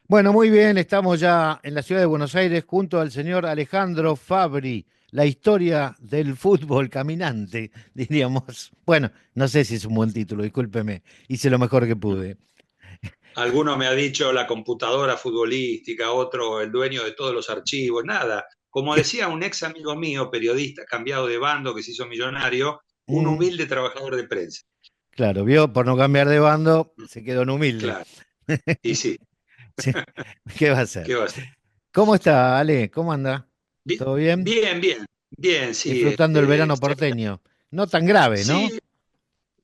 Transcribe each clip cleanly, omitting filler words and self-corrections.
Bueno, muy bien, estamos ya en la ciudad de Buenos Aires junto al señor Alejandro Fabri, la historia del fútbol caminante, diríamos. Bueno, no sé si es un buen título, discúlpeme, hice lo mejor que pude. Alguno me ha dicho la computadora futbolística, otro el dueño de todos los archivos, nada. Como decía un ex amigo mío, periodista, cambiado de bando, que se hizo millonario, un Mm, humilde trabajador de prensa. claro, vio, por no cambiar de bando, se quedó en humilde. Claro, y sí, Sí, ¿qué va a hacer? ¿qué va a ser? ¿Cómo está, Ale? ¿Cómo anda? ¿Todo bien? Bien, bien, bien, sí. Disfrutando el verano porteño. No tan grave, ¿no? Sí,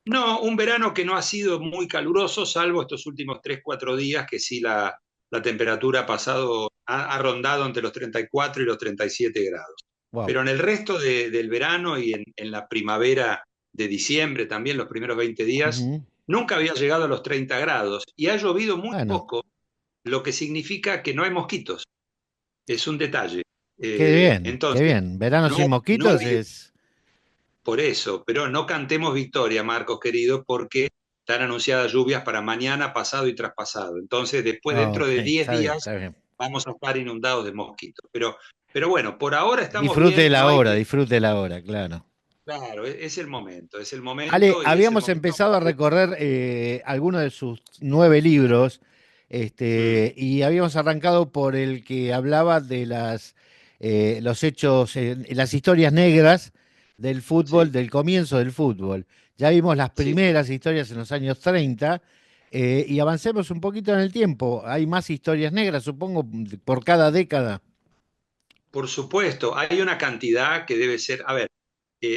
no, un verano que no ha sido muy caluroso, salvo estos últimos 3, 4 días, que sí la temperatura ha pasado, ha rondado entre los 34 y los 37 grados. Wow. Pero en el resto del verano y en la primavera de diciembre, también los primeros 20 días, Ujú. nunca había llegado a los 30 grados y ha llovido muy Bueno, poco, lo que significa que no hay mosquitos. Es un detalle. qué bien, qué Entonces, bien. Verano no, sin no mosquitos hay, es... por eso, pero no cantemos victoria, Marcos querido, porque están anunciadas lluvias para mañana, pasado y traspasado. Entonces, después, Ah, dentro ok, de 10 está bien, días, está bien. vamos a estar inundados de mosquitos. Pero bueno, por ahora estamos Disfrute bien, la no hay hora, que... disfrute la hora, claro. Claro, es el Ale, momento y es el habíamos momento. empezado a recorrer algunos de sus 9 libros, Mm, y habíamos arrancado por el que hablaba de los hechos, las historias negras del fútbol, sí, del comienzo del fútbol. Ya vimos las sí. primeras historias en los años 30, y avancemos un poquito en el tiempo. Hay más historias negras, supongo, por cada década. Por supuesto, hay una cantidad que debe ser, a ver,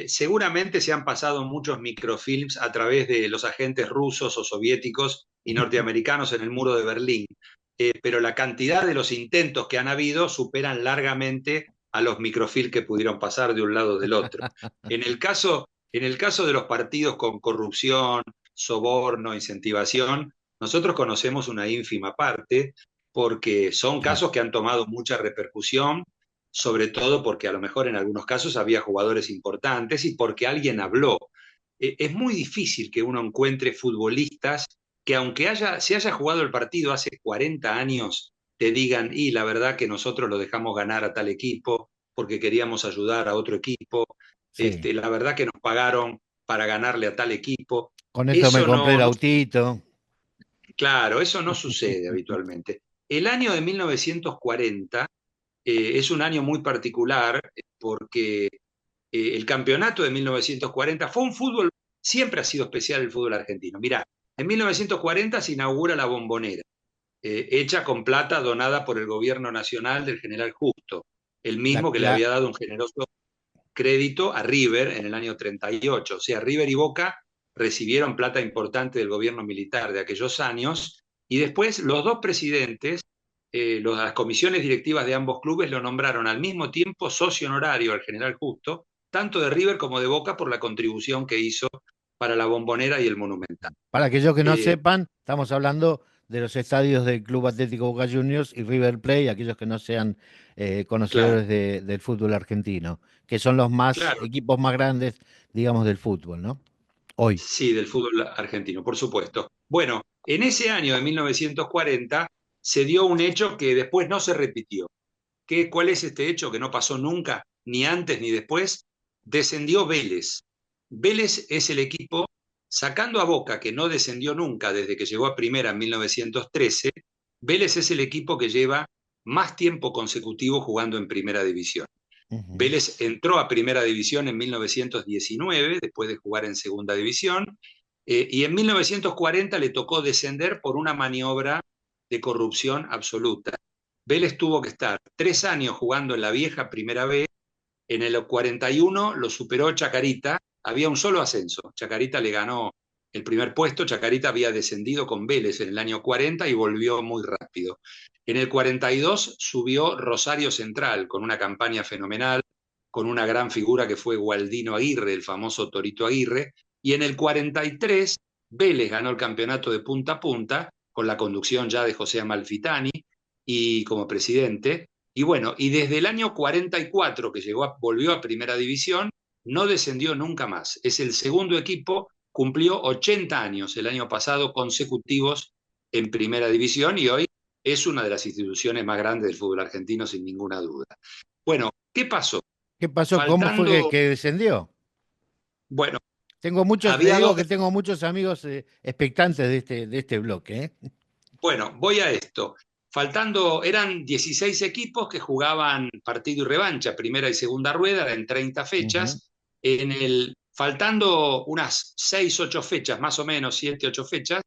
seguramente se han pasado muchos microfilms a través de los agentes rusos o soviéticos y norteamericanos en el muro de Berlín, pero la cantidad de los intentos que han habido superan largamente a los microfilms que pudieron pasar de un lado o del otro. En el caso de los partidos con corrupción, soborno, incentivación, nosotros conocemos una ínfima parte porque son Claro. casos que han tomado mucha repercusión, sobre todo porque a lo mejor en algunos casos había jugadores importantes y porque alguien habló. Es muy difícil que uno encuentre futbolistas que aunque se haya jugado el partido hace 40 años, te digan, y la verdad que nosotros lo dejamos ganar a tal equipo porque queríamos ayudar a otro equipo, Sí. la verdad que nos pagaron para ganarle a tal equipo. Con esto me Eso compré el no, autito. claro, eso no sucede habitualmente. El año de 1940 es un año muy particular porque el campeonato de 1940 fue un fútbol, siempre ha sido especial el fútbol argentino. Mirá, en 1940 se inaugura la Bombonera, hecha con plata donada por el gobierno nacional del general Justo, el La, mismo que le la, había dado un generoso crédito a River en el año 38. O sea, River y Boca recibieron plata importante del gobierno militar de aquellos años y después los dos presidentes, las comisiones directivas de ambos clubes lo nombraron al mismo tiempo socio honorario al general Justo, tanto de River como de Boca por la contribución que hizo para la Bombonera y el Monumental. para aquellos que no Eh, sepan, estamos hablando de los estadios del Club Atlético Boca Juniors y River Plate, aquellos que no sean claro, conocedores del fútbol argentino, que son los más claro, equipos más grandes, digamos, del fútbol, ¿no? Hoy. sí, del fútbol argentino, por supuesto. Bueno, en ese año de 1940 se dio un hecho que después no se repitió. ¿Cuál es este hecho que no pasó nunca, ni antes ni después? Descendió Vélez. Vélez es el equipo, sacando a Boca, que no descendió nunca desde que llegó a primera en 1913, Vélez es el equipo que lleva más tiempo consecutivo jugando en primera división. Ujú. Vélez entró a primera división en 1919, después de jugar en segunda división, y en 1940 le tocó descender por una maniobra de corrupción absoluta. Vélez tuvo que estar 3 años jugando en la vieja primera B. En el 41 lo superó Chacarita, había un solo ascenso. Chacarita le ganó el primer puesto, Chacarita había descendido con Vélez en el año 40 y volvió muy rápido. En el 42 subió Rosario Central con una campaña fenomenal, con una gran figura que fue Gualdino Aguirre, el famoso Torito Aguirre, y en el 43 Vélez ganó el campeonato de punta a punta, con la conducción ya de José Amalfitani y como presidente, y bueno, y desde el año 44 que volvió a Primera División, no descendió nunca más. Es el segundo equipo, cumplió 80 años el año pasado consecutivos en Primera División y hoy es una de las instituciones más grandes del fútbol argentino, sin ninguna duda. Bueno, ¿qué pasó? ¿Qué pasó? ¿Cómo fue Faltando, que descendió? bueno, Tengo muchos, te había digo dos. que tengo muchos amigos expectantes de este bloque, ¿eh? Bueno, voy a esto. Faltando, eran 16 equipos que jugaban partido y revancha, primera y segunda rueda, en 30 Ujú, fechas. Faltando unas 6, 8 fechas, más o menos, 7, 8 fechas,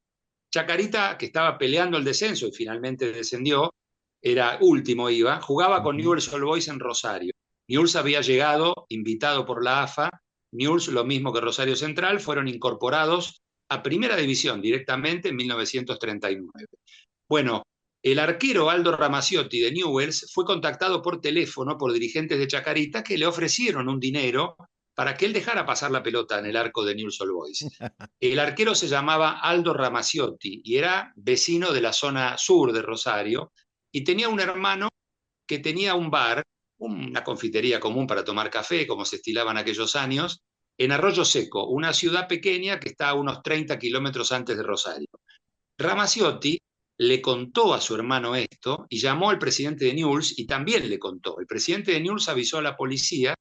Chacarita, que estaba peleando el descenso y finalmente descendió, era último iba, jugaba con ujú. Newell's Old Boys en Rosario. Newell's había llegado, invitado por la AFA, Newell's, lo mismo que Rosario Central, fueron incorporados a Primera División directamente en 1939. Bueno, el arquero Aldo Ramaciotti de Newell's fue contactado por teléfono por dirigentes de Chacarita que le ofrecieron un dinero para que él dejara pasar la pelota en el arco de Newell's Old Boys. El arquero se llamaba Aldo Ramaciotti y era vecino de la zona sur de Rosario y tenía un hermano que tenía un bar, una confitería común para tomar café, como se estilaba en aquellos años, en Arroyo Seco, una ciudad pequeña que está a unos 30 kilómetros antes de Rosario. Ramaciotti le contó a su hermano esto y llamó al presidente de Newell's y también le contó. El presidente de Newell's avisó a la policía,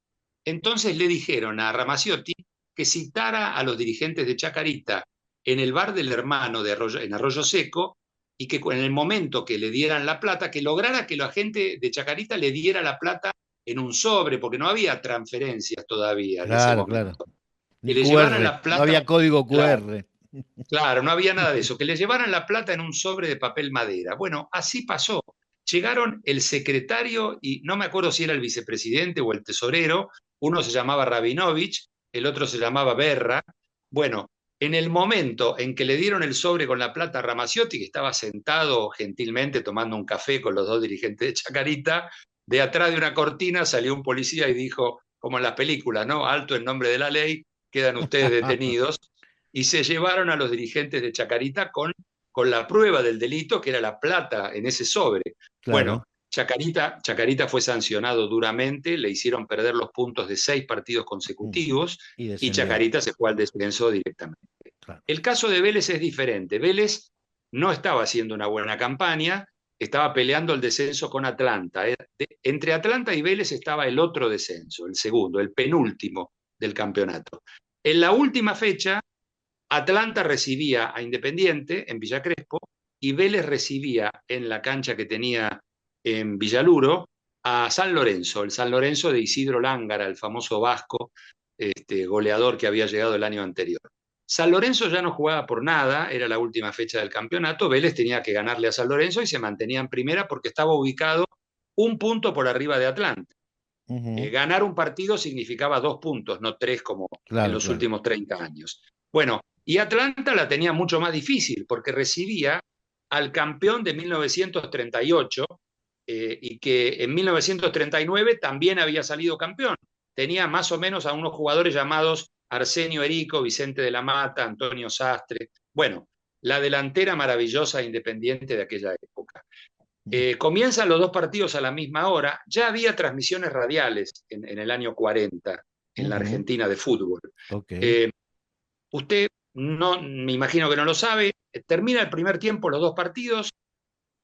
entonces le dijeron a Ramaciotti que citara a los dirigentes de Chacarita en el bar del hermano en Arroyo Seco y que en el momento que le dieran la plata, que lograra que la gente de Chacarita le diera la plata en un sobre, porque no había transferencias todavía en ese Claro, claro. momento. Que Ni le llevaran QR, la no plata, había código claro, QR. claro, no había nada de eso, que le llevaran la plata en un sobre de papel madera. Bueno, así pasó. Llegaron el secretario y no me acuerdo si era el vicepresidente o el tesorero, uno se llamaba Rabinovich, el otro se llamaba Berra. Bueno, en el momento en que le dieron el sobre con la plata a Ramaciotti, que estaba sentado gentilmente tomando un café con los dos dirigentes de Chacarita, de atrás de una cortina salió un policía y dijo, como en las películas, ¿no? Alto en nombre de la ley, quedan ustedes detenidos y se llevaron a los dirigentes de Chacarita con la prueba del delito, que era la plata en ese sobre. Claro. Bueno, Chacarita fue sancionado duramente, le hicieron perder los puntos de 6 partidos Mm. consecutivos Y y descendió. Chacarita se fue al descenso directamente. Claro. El caso de Vélez es diferente. Vélez no estaba haciendo una buena campaña, estaba peleando el descenso con Atlanta. Entre Atlanta y Vélez estaba el otro descenso, el segundo, el penúltimo del campeonato. En la última fecha, Atlanta recibía a Independiente en Villa Crespo y Vélez recibía en la cancha que tenía en Villaluro a San Lorenzo, el San Lorenzo de Isidro Lángara, el famoso vasco goleador que había llegado el año anterior. San Lorenzo ya no jugaba por nada, era la última fecha del campeonato, Vélez tenía que ganarle a San Lorenzo y se mantenía en primera porque estaba ubicado un punto por arriba de Atlanta. Ujú. Ganar un partido significaba 2 puntos, no 3 como en Claro, los claro. últimos 30 años. Bueno, y Atlanta la tenía mucho más difícil porque recibía al campeón de 1938 y que en 1939 también había salido campeón. Tenía más o menos a unos jugadores llamados Arsenio Erico, Vicente de la Mata, Antonio Sastre. Bueno, la delantera maravillosa e independiente de aquella época. Mm. Comienzan los dos partidos a la misma hora. Ya había transmisiones radiales en el año 40 en la Ujú. Argentina de fútbol. Ok. Eh, Usted no, me imagino que no lo sabe. Termina el primer tiempo los dos partidos.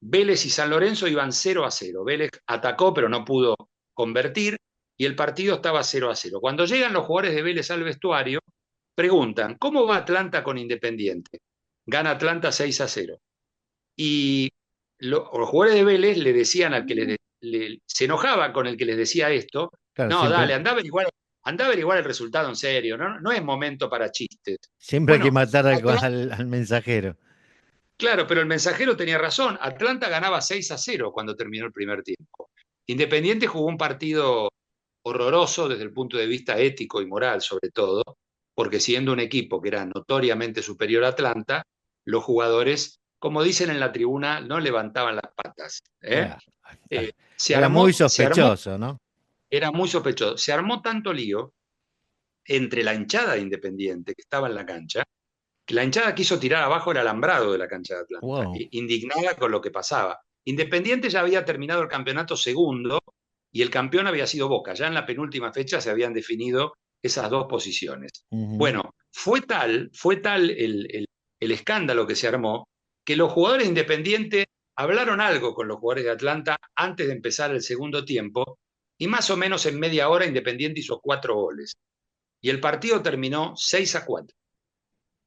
Vélez y San Lorenzo iban 0-0. Vélez atacó pero no pudo convertir y el partido estaba 0-0. Cuando llegan los jugadores de Vélez al vestuario, preguntan, ¿cómo va Atlanta con Independiente? Gana Atlanta 6-0. Y los jugadores de Vélez le decían al que se enojaban con el que les decía esto, Claro, no, siempre, dale, anda a averiguar el resultado en serio, no, no es momento para chistes. siempre hay que Bueno, matar al mensajero. claro, pero el mensajero tenía razón, Atlanta ganaba 6-0 cuando terminó el primer tiempo. Independiente jugó un partido horroroso desde el punto de vista ético y moral, sobre todo, porque siendo un equipo que era notoriamente superior a Atlanta, los jugadores, como dicen en la tribuna, no levantaban las patas. Claro. Se Era muy armó, se armó, sospechoso, ¿no? era muy sospechoso, se armó tanto lío entre la hinchada de Independiente que estaba en la cancha, que la hinchada quiso tirar abajo el alambrado de la cancha de Atlanta, Wow. indignada con lo que pasaba. Independiente ya había terminado el campeonato segundo y el campeón había sido Boca. Ya en la penúltima fecha se habían definido esas dos posiciones. Ujú. Bueno, fue tal el escándalo que se armó que los jugadores independientes hablaron algo con los jugadores de Atlanta antes de empezar el segundo tiempo y más o menos en media hora Independiente hizo 4 goles. Y el partido terminó 6-4.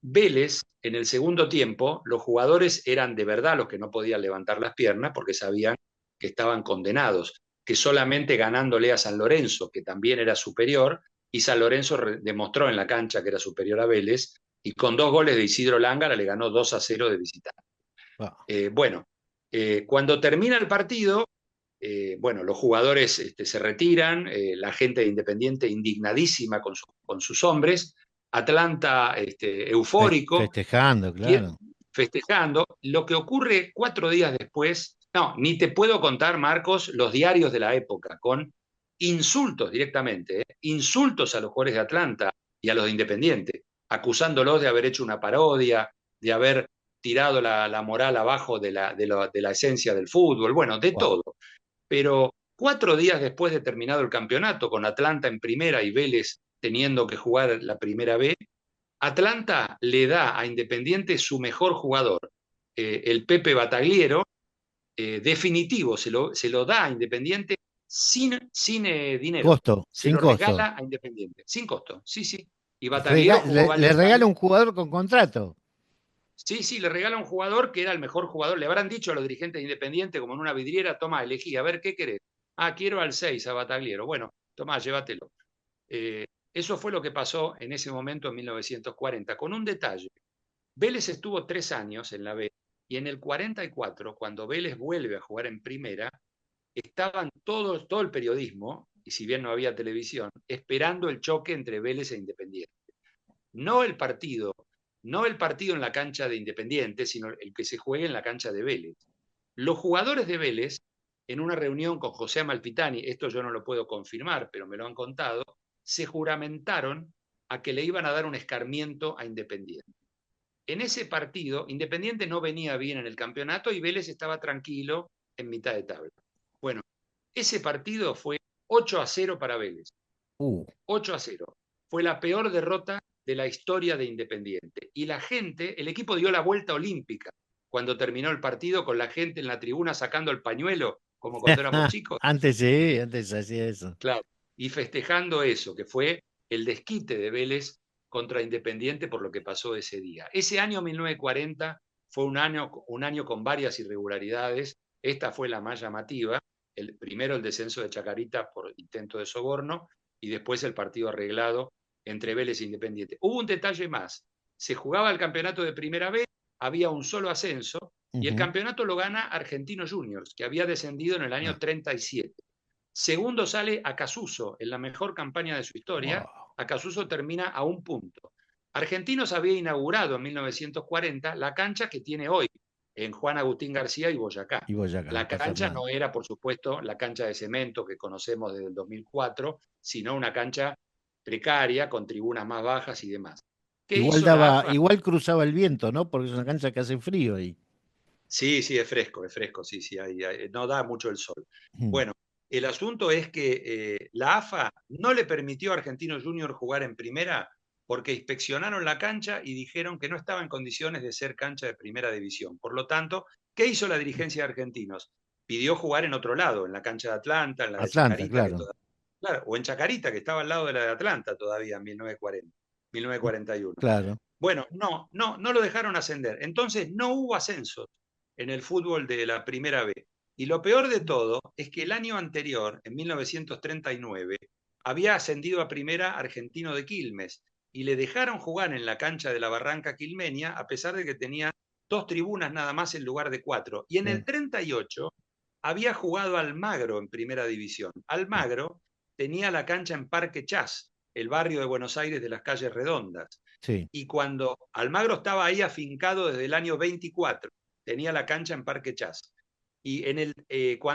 Vélez, en el segundo tiempo, los jugadores eran de verdad los que no podían levantar las piernas porque sabían que estaban condenados, que solamente ganándole a San Lorenzo, que también era superior, y San Lorenzo demostró en la cancha que era superior a Vélez, y con 2 goles de Isidro Lángara le ganó 2-0 de visitante. Ah, Bueno, cuando termina el partido, bueno, los jugadores se retiran, la gente de Independiente indignadísima con sus hombres, Atlanta eufórico, festejando, quiere- claro. festejando. Lo que ocurre 4 días después, no, ni te puedo contar, Marcos, los diarios de la época, con insultos directamente, insultos a los jugadores de Atlanta y a los de Independiente, acusándolos de haber hecho una parodia, de haber tirado la moral abajo de la esencia del fútbol, bueno, de Wow. todo. Pero 4 días después de terminado el campeonato, con Atlanta en primera y Vélez teniendo que jugar la primera B, Atlanta le da a Independiente su mejor jugador, el Pepe Batagliero, definitivo, se lo da a Independiente sin dinero, Costo, se sin lo costo. regala a Independiente, sin costo, sí, sí. Y Batagliero jugó Le varios regala años. un jugador con contrato. Sí, sí, le regala a un jugador que era el mejor jugador. Le habrán dicho a los dirigentes de Independiente, como en una vidriera, toma, elegí, a ver, ¿qué querés? Ah, quiero al 6 a Batagliero. Bueno, toma, llévatelo. Eh, Eso fue lo que pasó en ese momento en 1940, con un detalle. Vélez estuvo 3 años en la B y en el 44, cuando Vélez vuelve a jugar en primera, estaban todo el periodismo, y si bien no había televisión, esperando el choque entre Vélez e Independiente. No el partido, no el partido en la cancha de Independiente, sino el que se juegue en la cancha de Vélez. Los jugadores de Vélez, en una reunión con José Amalfitani, esto yo no lo puedo confirmar, pero me lo han contado, se juramentaron a que le iban a dar un escarmiento a Independiente. En ese partido, Independiente no venía bien en el campeonato y Vélez estaba tranquilo en mitad de tabla. Bueno, ese partido fue 8-0 para Vélez. Uh, 8-0. Fue la peor derrota de la historia de Independiente. Y la gente, el equipo dio la vuelta olímpica cuando terminó el partido, con la gente en la tribuna sacando el pañuelo, como cuando éramos chicos. antes sí, antes hacía eso. Claro. Y festejando eso, que fue el desquite de Vélez contra Independiente por lo que pasó ese día. Ese año 1940 fue un año con varias irregularidades. Esta fue la más llamativa. Primero el descenso de Chacarita por intento de soborno y después el partido arreglado entre Vélez e Independiente. Hubo un detalle más. Se jugaba el campeonato de Primera B, había un solo ascenso y el Ujú. campeonato lo gana Argentinos Juniors, que había descendido en el año Ah, 37. Segundo sale Acasuso, en la mejor campaña de su historia. wow. Acasuso termina a un punto. Argentinos había inaugurado en 1940 la cancha que tiene hoy en Juan Agustín García y Boyacá. Y Boyacá, La está cancha Fernando. no era, por supuesto, la cancha de cemento que conocemos desde el 2004, sino una cancha precaria, con tribunas más bajas y demás. ¿Qué Igual hizo la daba, AFA? igual cruzaba el viento, ¿no? Porque es una cancha que hace frío ahí. Sí, sí, es fresco, sí, sí, no da mucho el sol. Mm. Bueno, el asunto es que la AFA no le permitió a Argentinos Junior jugar en primera porque inspeccionaron la cancha y dijeron que no estaba en condiciones de ser cancha de primera división. Por lo tanto, ¿qué hizo la dirigencia de Argentinos? Pidió jugar en otro lado, en la cancha de Atlanta, en la de Atlanta, Chacarita, claro. claro, o en Chacarita, que estaba al lado de la de Atlanta todavía en 1940, 1941. Claro. Bueno, no lo dejaron ascender. Entonces no hubo ascensos en el fútbol de la Primera B. Y lo peor de todo es que el año anterior, en 1939, había ascendido a Primera Argentino de Quilmes y le dejaron jugar en la cancha de la Barranca Quilmeña a pesar de que tenía 2 tribunas nada más en lugar de 4. Y en Sí, el 38 había jugado Almagro en Primera División. Almagro tenía la cancha en Parque Chas, el barrio de Buenos Aires de las calles redondas. sí. Y cuando Almagro estaba ahí afincado desde el año 24, tenía la cancha en Parque Chas. Y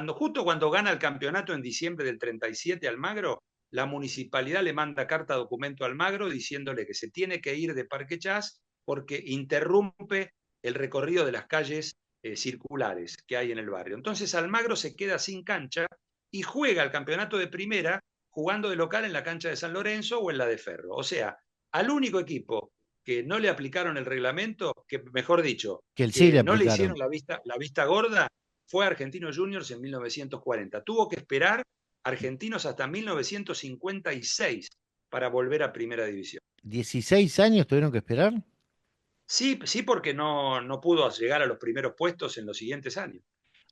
justo cuando gana el campeonato en diciembre del 37 Almagro, la municipalidad le manda carta documento a Almagro diciéndole que se tiene que ir de Parque Chas porque interrumpe el recorrido de las calles circulares que hay en el barrio. Entonces Almagro se queda sin cancha y juega el campeonato de primera jugando de local en la cancha de San Lorenzo o en la de Ferro. O sea, al único equipo que no le aplicaron el reglamento, que mejor dicho, Que el sí le que no le hicieron aplicaron. la vista gorda, fue a Argentinos Juniors en 1940. Tuvo que esperar Argentinos hasta 1956 para volver a Primera División. ¿16 años tuvieron que esperar? Sí, sí, porque no pudo llegar a los primeros puestos en los siguientes años.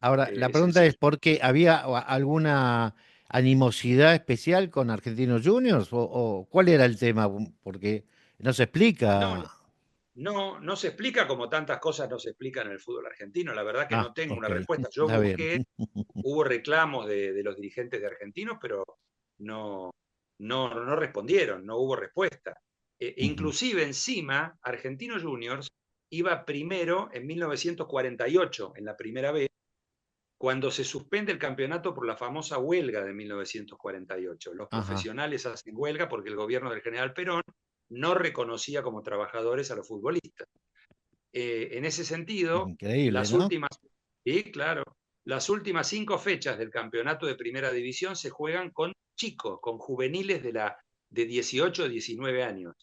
Ahora, la Es pregunta es, sencillo. ¿por qué había alguna animosidad especial con Argentinos Juniors? ¿O cuál era el tema? Porque no se No, explica. no se explica como tantas cosas no se explican en el fútbol argentino. La verdad que Ah, no tengo una ok, respuesta. Yo está bien. busqué, hubo reclamos de los dirigentes de Argentinos, pero no, no respondieron, no hubo respuesta. Ujú. Inclusive encima, Argentinos Juniors iba primero en 1948, en la primera vez, cuando se suspende el campeonato por la famosa huelga de 1948. Los Ajá, profesionales hacen huelga porque el gobierno del general Perón no reconocía como trabajadores a los futbolistas. En ese sentido, increíble, las ¿no? últimas, sí, claro, las últimas 5 fechas del campeonato de primera división se juegan con chicos, con juveniles de 18 o 19 años.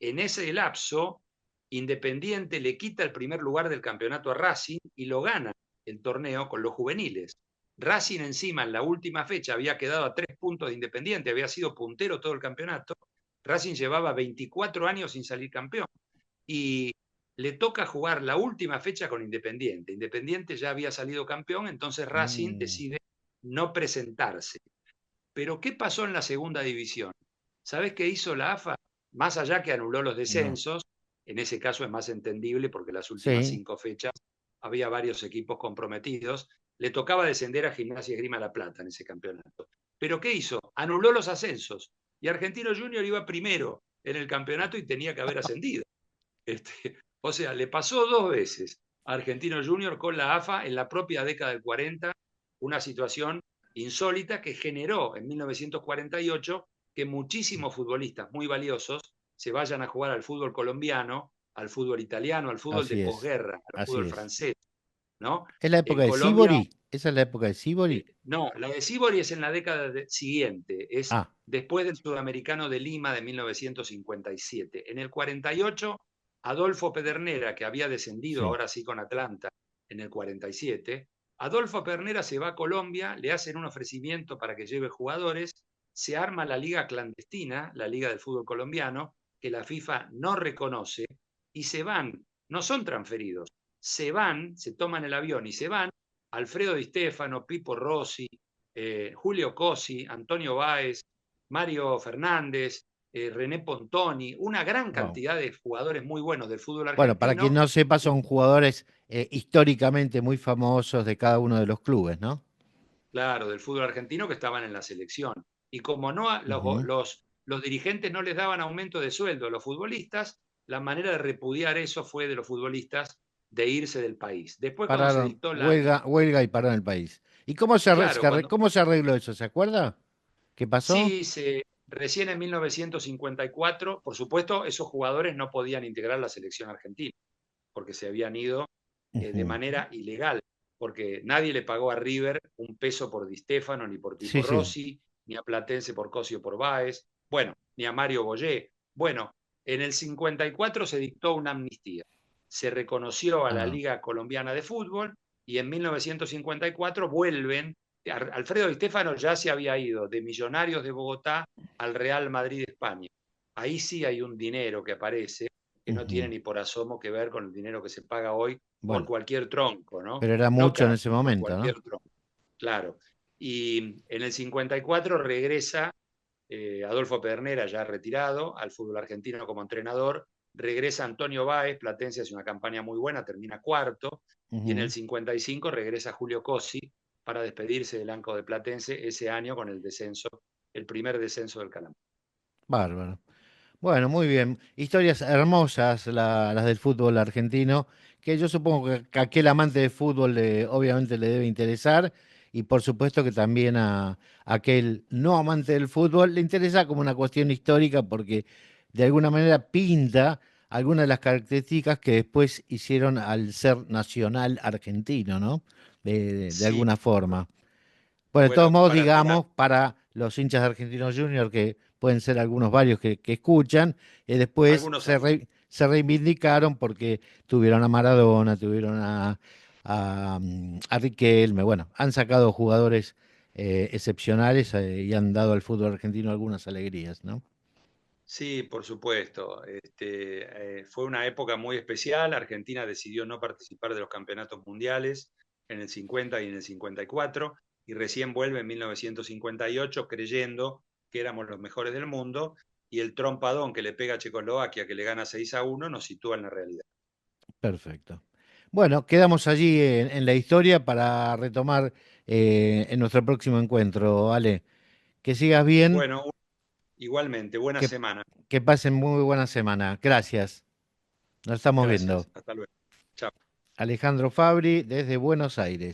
En ese lapso, Independiente le quita el primer lugar del campeonato a Racing y lo gana el torneo con los juveniles. Racing encima en la última fecha había quedado a 3 puntos de Independiente, había sido puntero todo el campeonato. Racing llevaba 24 años sin salir campeón. Y le toca jugar la última fecha con Independiente. Independiente ya había salido campeón, entonces Racing Mm, decide no presentarse. Pero ¿qué pasó en la segunda división? ¿Sabés qué hizo la AFA? Más allá que anuló los no. descensos, en ese caso es más entendible porque las últimas Sí. 5 fechas había varios equipos comprometidos, le tocaba descender a Gimnasia y Esgrima La Plata en ese campeonato. ¿Pero qué hizo? Anuló los ascensos y Argentino Junior iba primero en el campeonato y tenía que haber ascendido. O sea, le pasó 2 veces a Argentino Junior con la AFA en la propia década del 40, una situación insólita que generó en 1948 que muchísimos futbolistas muy valiosos se vayan a jugar al fútbol colombiano, al fútbol italiano, al fútbol de Así es, posguerra, al así fútbol es. francés, ¿no? ¿Es la En época de Colombia, Sibori? ¿Esa es la época de Sibori? no, la de Sibori es en la década siguiente, es Ah, después del Sudamericano de Lima de 1957. En el 48, Adolfo Pedernera, que había descendido sí. ahora sí con Atlanta en el 47, Adolfo Pedernera se va a Colombia, le hacen un ofrecimiento para que lleve jugadores, se arma la liga clandestina, la liga del fútbol colombiano, que la FIFA no reconoce, y se van, no son transferidos, se van, se toman el avión y se van Alfredo Di Stefano, Pipo Rossi, Julio Cosi, Antonio Báez, Mario Fernández, René Pontoni, una gran Wow. cantidad de jugadores muy buenos del fútbol Bueno, para quien argentino, no sepa, son jugadores históricamente muy famosos de cada uno de los clubes, ¿no? claro, del fútbol argentino que estaban en la selección. Y como no Ujú. los dirigentes no les daban aumento de sueldo a los futbolistas, la manera de repudiar eso fue de los futbolistas de irse del país. Después cuando se Pararon dictó huelga y pararon el país. ¿Y cómo claro, cómo se arregló eso? ¿Se acuerda? ¿Qué pasó? sí, recién en 1954, por supuesto, esos jugadores no podían integrar la selección argentina, porque se habían ido de Ujú. manera ilegal, porque nadie le pagó a River un peso por Di Stefano, ni por Sí, Pipo sí. Rossi, ni a Platense por Cosio por Báez, bueno, ni a Mario Boyé. Bueno, en el 54 se dictó una amnistía. Se reconoció a la Ah, Liga Colombiana de Fútbol y en 1954 vuelven. Alfredo Di Stefano ya se había ido de Millonarios de Bogotá al Real Madrid de España. Ahí sí hay un dinero que aparece que no tiene ujú. ni por asomo que ver con el dinero que se paga hoy por Bueno, cualquier tronco, ¿no? pero era No mucho en crack, ese por momento, ¿no? cualquier tronco, claro. Y en el 54 regresa Adolfo Pedernera, ya retirado, al fútbol argentino como entrenador. Regresa Antonio Báez, Platense hace una campaña muy buena, termina cuarto. Y en el Ujú. 55 regresa Julio Cosi para despedirse del Anco de Platense ese año con el descenso, el primer descenso del Calamar. Bárbaro. Bueno, muy bien. Historias hermosas las del fútbol argentino, que yo supongo que a aquel amante de fútbol obviamente le debe interesar y por supuesto que también a aquel no amante del fútbol le interesa como una cuestión histórica porque de alguna manera pinta algunas de las características que después hicieron al ser nacional argentino, ¿no? De Sí, alguna forma. Bueno, de todos bueno, modos, para mí digamos, para los hinchas de Argentinos Juniors, que pueden ser algunos varios que escuchan, después algunos amigos. se reivindicaron porque tuvieron a Maradona, tuvieron a Riquelme. Bueno, han sacado jugadores excepcionales y han dado al fútbol argentino algunas alegrías, ¿no? Sí, por supuesto. Fue una época muy especial. Argentina decidió no participar de los campeonatos mundiales en el 50 y en el 54 y recién vuelve en 1958 creyendo que éramos los mejores del mundo y el trompadón que le pega a Checoslovaquia, que le gana 6-1, nos sitúa en la realidad. Perfecto. Bueno, quedamos allí en la historia para retomar en nuestro próximo encuentro, Ale. Que sigas bien, Bueno, igualmente, buena que, semana. que pasen muy buena semana. Gracias. Nos estamos viendo. Gracias. Hasta luego. Chao. Alejandro Fabri desde Buenos Aires.